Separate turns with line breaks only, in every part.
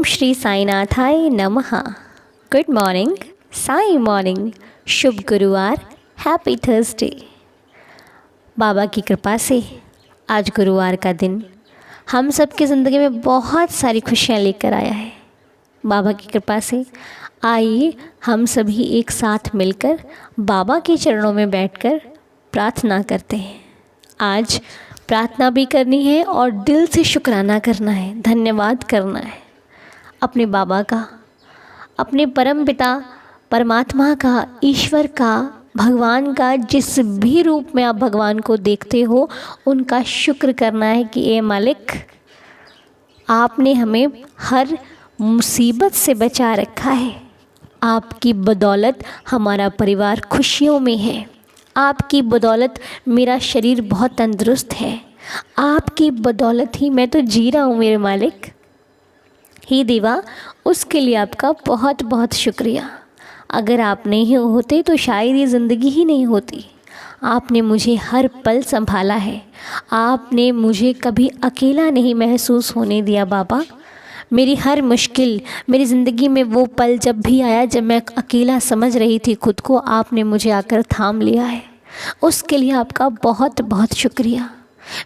ओम श्री साईनाथाय नमः। Good morning, Sai morning, शुभ गुरुवार, happy Thursday. बाबा की कृपा से आज गुरुवार का दिन हम सब की ज़िंदगी में बहुत सारी खुशियाँ लेकर आया है। बाबा की कृपा से आइए हम सभी एक साथ मिलकर बाबा के चरणों में बैठकर प्रार्थना करते हैं। आज प्रार्थना भी करनी है और दिल से शुक्राना करना है, धन्यवाद करना है अपने बाबा का, अपने परम पिता परमात्मा का, ईश्वर का, भगवान का। जिस भी रूप में आप भगवान को देखते हो उनका शुक्र करना है कि ए मालिक, आपने हमें हर मुसीबत से बचा रखा है। आपकी बदौलत हमारा परिवार खुशियों में है। आपकी बदौलत मेरा शरीर बहुत तंदुरुस्त है। आपकी बदौलत ही मैं तो जी रहा हूँ मेरे मालिक। हे देवा, उसके लिए आपका बहुत बहुत शुक्रिया। अगर आप नहीं होते तो शायद ये ज़िंदगी ही नहीं होती। आपने मुझे हर पल संभाला है। आपने मुझे कभी अकेला नहीं महसूस होने दिया बाबा। मेरी हर मुश्किल, मेरी ज़िंदगी में वो पल जब भी आया जब मैं अकेला समझ रही थी खुद को, आपने मुझे आकर थाम लिया है। उसके लिए आपका बहुत बहुत शुक्रिया।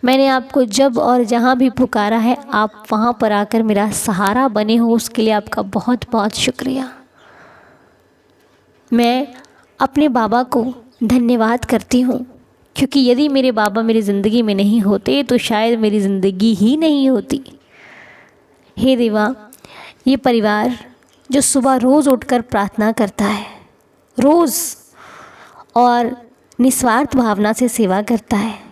मैंने आपको जब और जहाँ भी पुकारा है आप वहाँ पर आकर मेरा सहारा बने हो, उसके लिए आपका बहुत बहुत शुक्रिया। मैं अपने बाबा को धन्यवाद करती हूँ, क्योंकि यदि मेरे बाबा मेरी ज़िंदगी में नहीं होते तो शायद मेरी ज़िंदगी ही नहीं होती। हे देवा, ये परिवार जो सुबह रोज़ उठकर प्रार्थना करता है, रोज़ और निस्वार्थ भावना से सेवा करता है।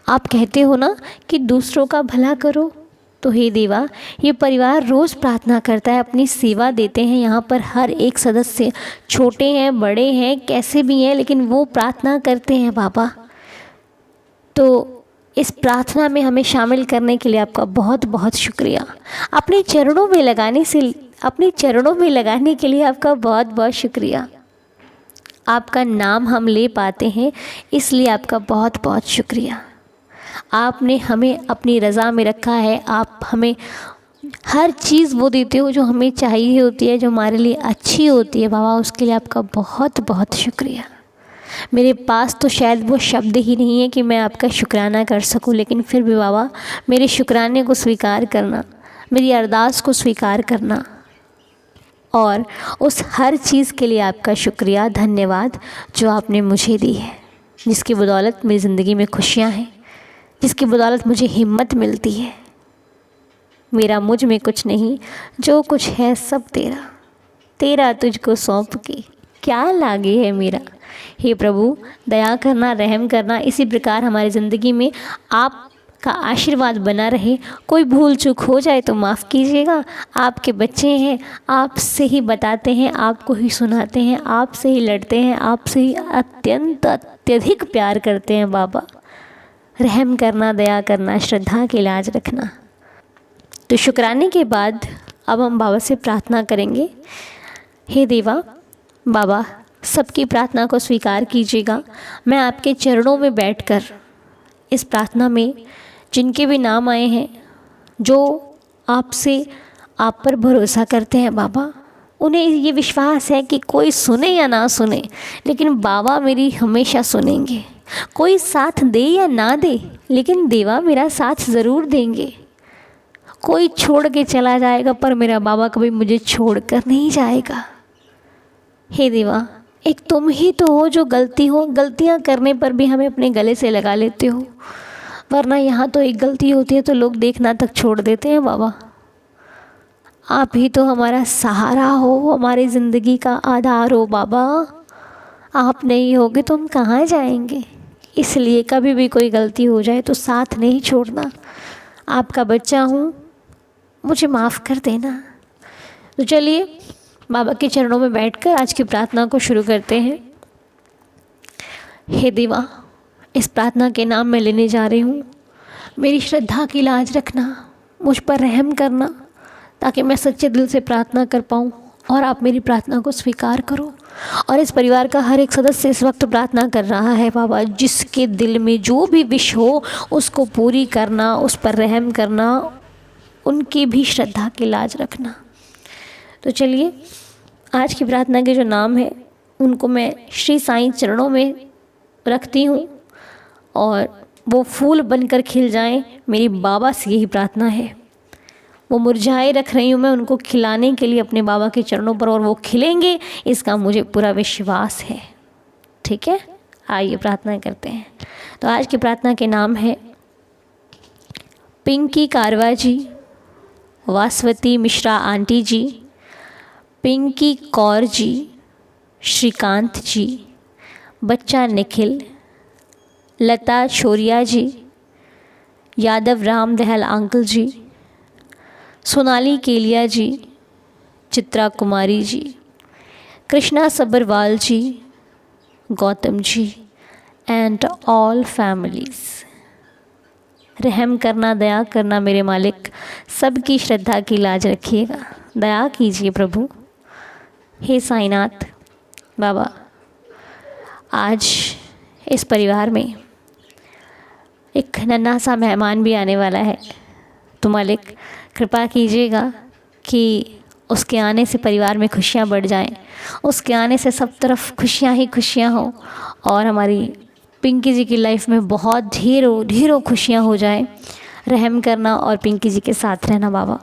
आप कहते हो ना कि दूसरों का भला करो, तो हे देवा, ये परिवार रोज़ प्रार्थना करता है, अपनी सेवा देते हैं। यहाँ पर हर एक सदस्य, छोटे हैं बड़े हैं कैसे भी हैं, लेकिन वो प्रार्थना करते हैं बाबा। तो इस प्रार्थना में हमें शामिल करने के लिए आपका बहुत बहुत शुक्रिया। अपने चरणों में लगाने के लिए आपका बहुत बहुत शुक्रिया। आपका नाम हम ले पाते हैं, इसलिए आपका बहुत बहुत शुक्रिया। आपने हमें अपनी रज़ा में रखा है। आप हमें हर चीज़ वो देते हो जो हमें चाहिए होती है, जो हमारे लिए अच्छी होती है बाबा। उसके लिए आपका बहुत बहुत शुक्रिया। मेरे पास तो शायद वो शब्द ही नहीं है कि मैं आपका शुक्राना कर सकूं, लेकिन फिर भी बाबा मेरे शुक्राने को स्वीकार करना, मेरी अरदास को स्वीकार करना, और उस हर चीज़ के लिए आपका शुक्रिया, धन्यवाद जो आपने मुझे दी है, जिसकी बदौलत मेरी ज़िंदगी में खुशियाँ हैं, जिसकी बदौलत मुझे हिम्मत मिलती है। मेरा मुझ में कुछ नहीं, जो कुछ है सब तेरा, तेरा तुझको सौंप के क्या लागे है मेरा। हे प्रभु, दया करना, रहम करना, इसी प्रकार हमारी ज़िंदगी में आपका आशीर्वाद बना रहे। कोई भूल चूक हो जाए तो माफ़ कीजिएगा। आपके बच्चे हैं, आपसे ही बताते हैं, आपको ही सुनाते हैं, आपसे ही लड़ते हैं, आपसे ही अत्यधिक प्यार करते हैं बाबा। रहम करना, दया करना, श्रद्धा के लाज रखना। तो शुक्राने के बाद अब हम बाबा से प्रार्थना करेंगे। हे देवा, बाबा सबकी प्रार्थना को स्वीकार कीजिएगा। मैं आपके चरणों में बैठकर इस प्रार्थना में जिनके भी नाम आए हैं, जो आपसे, आप पर भरोसा करते हैं बाबा, उन्हें ये विश्वास है कि कोई सुने या ना सुने, लेकिन बाबा मेरी हमेशा सुनेंगे। कोई साथ दे या ना दे, लेकिन देवा मेरा साथ ज़रूर देंगे। कोई छोड़ के चला जाएगा पर मेरा बाबा कभी मुझे छोड़कर नहीं जाएगा। हे देवा, एक तुम ही तो हो जो गलतियाँ करने पर भी हमें अपने गले से लगा लेते हो, वरना यहाँ तो एक गलती होती है तो लोग देखना तक छोड़ देते हैं बाबा। आप ही तो हमारा सहारा हो, हमारी ज़िंदगी का आधार हो बाबा। आप नहीं होगे तो हम कहाँ जाएंगे। इसलिए कभी भी कोई गलती हो जाए तो साथ नहीं छोड़ना। आपका बच्चा हूँ, मुझे माफ़ कर देना। तो चलिए बाबा के चरणों में बैठकर आज की प्रार्थना को शुरू करते हैं। हे देवा, इस प्रार्थना के नाम मैं लेने जा रही हूँ। मेरी श्रद्धा की लाज रखना, मुझ पर रहम करना, ताकि मैं सच्चे दिल से प्रार्थना कर पाऊँ और आप मेरी प्रार्थना को स्वीकार करो। और इस परिवार का हर एक सदस्य इस वक्त प्रार्थना कर रहा है बाबा, जिसके दिल में जो भी विश हो उसको पूरी करना, उस पर रहम करना, उनकी भी श्रद्धा की लाज रखना। तो चलिए आज की प्रार्थना के जो नाम है उनको मैं श्री साईं चरणों में रखती हूँ और वो फूल बनकर खिल जाएं, मेरी बाबा से यही प्रार्थना है। वो मुरझाए रख रही हूँ मैं उनको खिलाने के लिए अपने बाबा के चरणों पर, और वो खिलेंगे इसका मुझे पूरा विश्वास है। ठीक है, आइए प्रार्थना करते हैं। तो आज की प्रार्थना के नाम है पिंकी कारवा जी, वासवती मिश्रा आंटी जी, पिंकी कौर जी, श्रीकांत जी, बच्चा Nikhil, Lata Chhoriya ji, Yadav Ram Dahal uncle ji, Sonali Keliya ji, Chitra Kumari ji, Krishna Sabharwal ji, Gautam ji and all families. रहम करना, दया करना मेरे मालिक, सबकी श्रद्धा की लाज रखिएगा, दया कीजिए प्रभु। हे साईनाथ बाबा, आज इस परिवार में एक नन्हा सा मेहमान भी आने वाला है, तो मालिक कृपा कीजिएगा कि उसके आने से परिवार में खुशियाँ बढ़ जाएं, उसके आने से सब तरफ खुशियाँ ही खुशियाँ हों और हमारी पिंकी जी की लाइफ में बहुत ढेरों खुशियाँ हो जाएं। रहम करना और पिंकी जी के साथ रहना बाबा।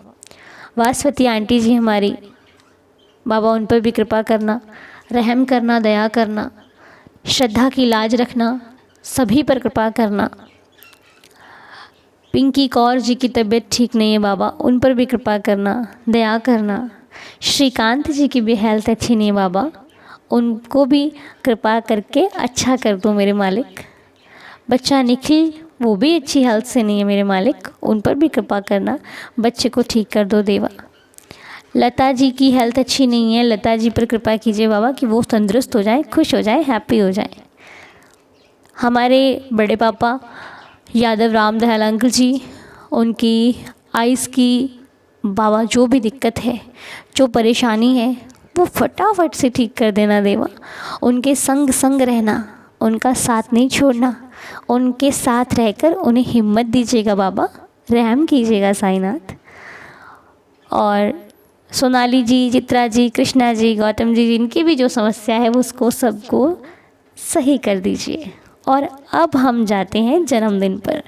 वासवती आंटी जी हमारी, बाबा उन पर भी कृपा करना, रहम करना, दया करना, श्रद्धा की लाज रखना, सभी पर कृपा करना। पिंकी कौर जी की तबीयत ठीक नहीं है बाबा, उन पर भी कृपा करना, दया करना। श्रीकांत जी की भी हेल्थ अच्छी नहीं है बाबा, उनको भी कृपा करके अच्छा कर दो मेरे मालिक। बच्चा निखिल, वो भी अच्छी हेल्थ से नहीं है मेरे मालिक, उन पर भी कृपा करना, बच्चे को ठीक कर दो देवा। लता जी की हेल्थ अच्छी नहीं है, लता जी पर कृपा कीजिए बाबा कि वो तंदुरुस्त हो जाए, खुश हो जाए, हैप्पी हो जाए। हमारे बड़े पापा यादव राम दयाल अंकल जी, उनकी आइज़ की बाबा जो भी दिक्कत है, जो परेशानी है, वो फटाफट से ठीक कर देना देवा। उनके संग रहना, उनका साथ नहीं छोड़ना, उनके साथ रहकर उन्हें हिम्मत दीजिएगा बाबा, रहम कीजिएगा साईनाथ। और सोनाली जी, चित्रा जी, कृष्णा जी, गौतम जी, इनकी भी जो समस्या है वो उसको सबको सही कर दीजिए। और अब हम जाते हैं जन्मदिन पर।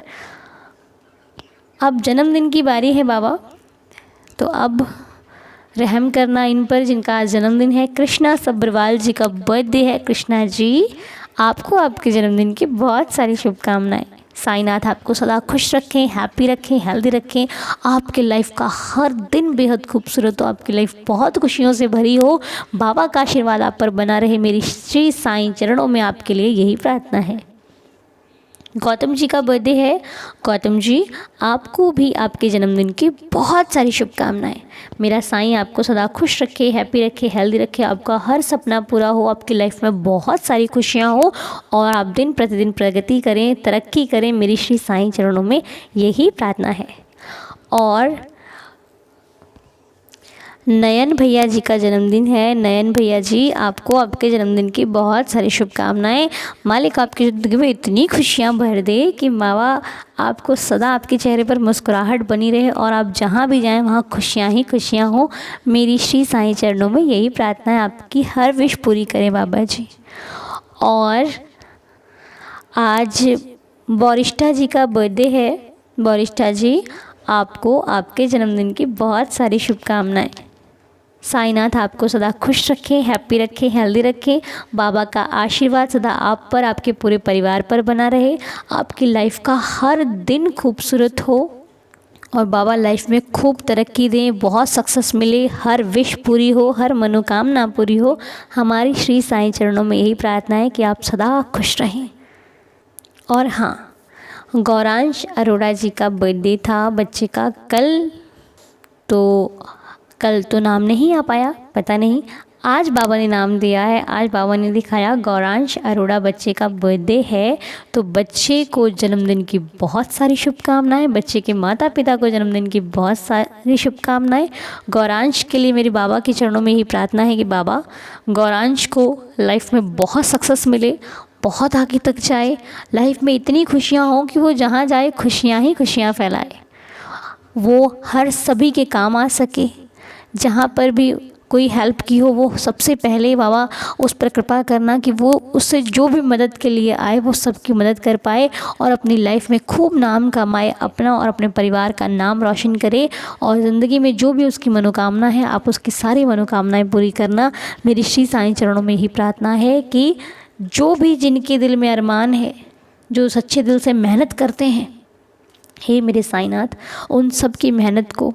अब जन्मदिन की बारी है बाबा, तो अब रहम करना इन पर जिनका आज जन्मदिन है। कृष्णा सब्बरवाल जी का बर्थडे है। कृष्णा जी, आपको आपके जन्मदिन की बहुत सारी शुभकामनाएं। साईनाथ आपको सदा खुश रखें, हैप्पी रखें, हेल्दी रखें, आपके लाइफ का हर दिन बेहद खूबसूरत हो, आपकी लाइफ बहुत खुशियों से भरी हो, बाबा का आशीर्वाद आप पर बना रहे, मेरी श्री साईं चरणों में आपके लिए यही प्रार्थना है। गौतम जी का बर्थडे है। गौतम जी, आपको भी आपके जन्मदिन की बहुत सारी शुभकामनाएं। मेरा साईं आपको सदा खुश रखे, हैप्पी रखे, हेल्दी रखे, आपका हर सपना पूरा हो, आपकी लाइफ में बहुत सारी खुशियां हो और आप दिन प्रतिदिन प्रगति करें, तरक्की करें, मेरी श्री साईं चरणों में यही प्रार्थना है। और नयन भैया जी का जन्मदिन है। नयन भैया जी, आपको आपके जन्मदिन की बहुत सारी शुभकामनाएं। मालिक आपकी ज़िंदगी में इतनी खुशियां भर दे कि मावा आपको सदा आपके चेहरे पर मुस्कुराहट बनी रहे और आप जहां भी जाएं वहां खुशियां ही खुशियां हो। मेरी श्री साईं चरणों में यही प्रार्थना है, आपकी हर विश पूरी करें बाबा जी। और आज बोरिष्ठा जी का बर्थडे है। बोरिष्ठा जी, आपको आपके जन्मदिन की बहुत सारी शुभकामनाएं। साईनाथ आपको सदा खुश रखें, हैप्पी रखें, हेल्दी रखें, बाबा का आशीर्वाद सदा आप पर, आपके पूरे परिवार पर बना रहे, आपकी लाइफ का हर दिन खूबसूरत हो और बाबा लाइफ में खूब तरक्की दें, बहुत सक्सेस मिले, हर विश पूरी हो, हर मनोकामना पूरी हो। हमारी श्री साईं चरणों में यही प्रार्थना है कि आप सदा खुश रहें। और हाँ, गौरांश अरोड़ा जी का बर्थडे था बच्चे का कल तो नाम नहीं आ पाया, पता नहीं, आज बाबा ने नाम दिया है, आज बाबा ने दिखाया गौरांश अरोड़ा बच्चे का बर्थडे है। तो बच्चे को जन्मदिन की बहुत सारी शुभकामनाएं, बच्चे के माता पिता को जन्मदिन की बहुत सारी शुभकामनाएं। गौरांश के लिए मेरी बाबा के चरणों में ही प्रार्थना है कि बाबा गौरांश को लाइफ में बहुत सक्सेस मिले, बहुत आगे तक जाए, लाइफ में इतनी खुशियाँ हों कि वो जहाँ जाए खुशियाँ ही खुशियाँ फैलाए, वो हर सभी के काम आ सके, जहाँ पर भी कोई हेल्प की हो, वो सबसे पहले बाबा उस पर कृपा करना कि वो उससे जो भी मदद के लिए आए वो सबकी मदद कर पाए और अपनी लाइफ में खूब नाम कमाए, अपना और अपने परिवार का नाम रोशन करे। और ज़िंदगी में जो भी उसकी मनोकामना है आप उसकी सारी मनोकामनाएं पूरी करना। मेरी श्री साईं चरणों में ही प्रार्थना है कि जो भी जिनके दिल में अरमान है, जो सच्चे दिल से मेहनत करते हैं, हे मेरे साईनाथ उन सब की मेहनत को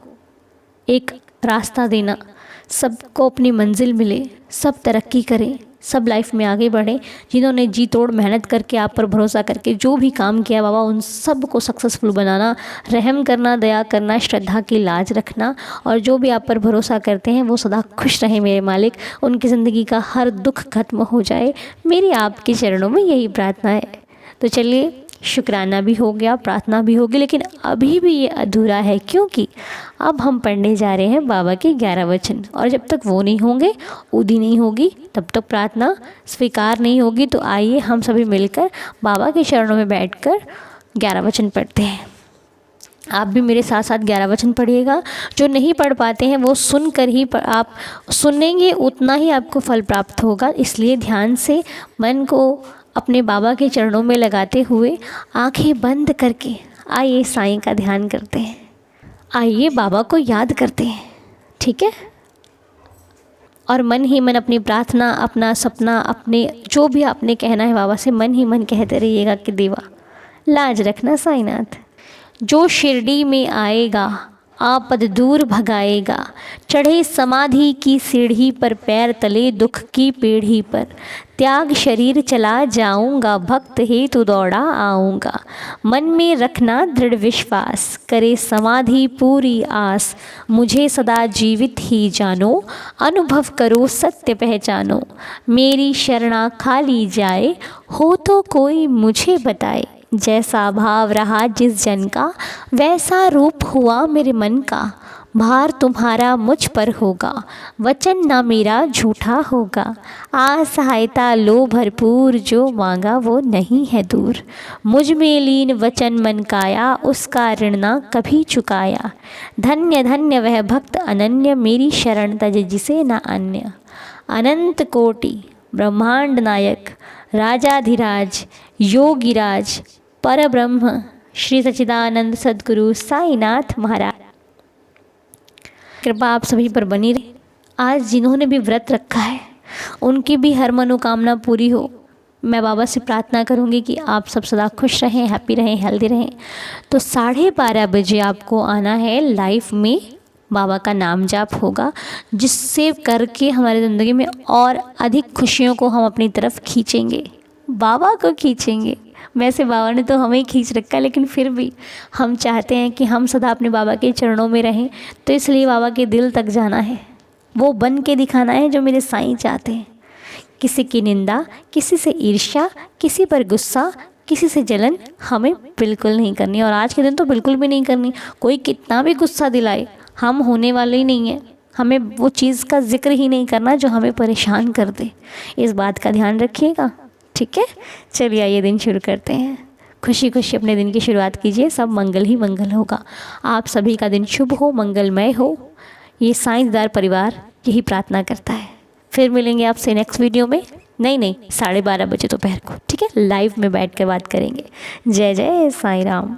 एक रास्ता देना, सबको अपनी मंजिल मिले, सब तरक्की करें, सब लाइफ में आगे बढ़ें। जिन्होंने जी तोड़ मेहनत करके आप पर भरोसा करके जो भी काम किया बाबा, उन सब को सक्सेसफुल बनाना, रहम करना, दया करना, श्रद्धा की लाज रखना। और जो भी आप पर भरोसा करते हैं वो सदा खुश रहें मेरे मालिक, उनकी ज़िंदगी का हर दुख खत्म हो जाए। मेरी आपके चरणों में यही प्रार्थना है। तो चलिए, शुक्राना भी हो गया, प्रार्थना भी होगी, लेकिन अभी भी ये अधूरा है क्योंकि अब हम पढ़ने जा रहे हैं बाबा के 11 वचन। और जब तक वो नहीं होंगे, उदी नहीं होगी, तब तक प्रार्थना स्वीकार नहीं होगी। तो आइए हम सभी मिलकर बाबा के चरणों में बैठकर 11 वचन पढ़ते हैं। आप भी मेरे साथ साथ 11 वचन पढ़िएगा। जो नहीं पढ़ पाते हैं वो सुनकर ही आप सुनेंगे, उतना ही आपको फल प्राप्त होगा। इसलिए ध्यान से मन को अपने बाबा के चरणों में लगाते हुए आंखें बंद करके आइए साईं का ध्यान करते हैं, आइए बाबा को याद करते हैं, ठीक है। और मन ही मन अपनी प्रार्थना, अपना सपना, अपने जो भी आपने कहना है बाबा से मन ही मन कहते रहिएगा कि देवा लाज रखना साईनाथ। जो शिरडी में आएगा आपद दूर भगाएगा, चढ़े समाधि की सीढ़ी पर, पैर तले दुख की पीढ़ी पर, त्याग शरीर चला जाऊंगा, भक्त हेतु दौड़ा आऊँगा। मन में रखना दृढ़ विश्वास, करे समाधि पूरी आस, मुझे सदा जीवित ही जानो, अनुभव करो सत्य पहचानो। मेरी शरणा खाली जाए, हो तो कोई मुझे बताए, जैसा भाव रहा जिस जन का, वैसा रूप हुआ मेरे मन का। भार तुम्हारा मुझ पर होगा, वचन ना मेरा झूठा होगा। असहायता लो भरपूर, जो मांगा वो नहीं है दूर। मुझ में लीन वचन मन काया, उसका ऋण ना कभी चुकाया। धन्य धन्य वह भक्त अनन्य, मेरी शरण तज जिसे न अन्य। अनंत कोटि ब्रह्मांड नायक, राजाधिराज योगिराज, परब्रह्म श्री सच्चिदानंद सद्गुरु साईनाथ महाराज कृपा आप सभी पर बनी रहे। आज जिन्होंने भी व्रत रखा है उनकी भी हर मनोकामना पूरी हो। मैं बाबा से प्रार्थना करूंगी कि आप सब सदा खुश रहें, हैप्पी रहें, हेल्दी रहें। तो 12:30 बजे आपको आना है, लाइफ में बाबा का नाम जाप होगा, जिससे करके हमारी ज़िंदगी में और अधिक खुशियों को हम अपनी तरफ खींचेंगे, बाबा को खींचेंगे। वैसे बाबा ने तो हमें ही खींच रखा है, लेकिन फिर भी हम चाहते हैं कि हम सदा अपने बाबा के चरणों में रहें। तो इसलिए बाबा के दिल तक जाना है, वो बन के दिखाना है जो मेरे साईं चाहते हैं। किसी की निंदा, किसी से ईर्ष्या, किसी पर गुस्सा, किसी से जलन हमें बिल्कुल नहीं करनी, और आज के दिन तो बिल्कुल भी नहीं करनी। कोई कितना भी गुस्सा दिलाए, हम होने वाले ही नहीं हैं। हमें वो चीज़ का जिक्र ही नहीं करना जो हमें परेशान कर दे। इस बात का ध्यान रखिएगा, ठीक है। चलिए आइए दिन शुरू करते हैं। खुशी खुशी अपने दिन की शुरुआत कीजिए, सब मंगल ही मंगल होगा। आप सभी का दिन शुभ हो, मंगलमय हो, ये साईंसदार परिवार यही प्रार्थना करता है। फिर मिलेंगे आपसे नेक्स्ट वीडियो में, नहीं 12:30 बजे दोपहर को, ठीक है। लाइव में बैठ कर बात करेंगे। जय जय साईं राम।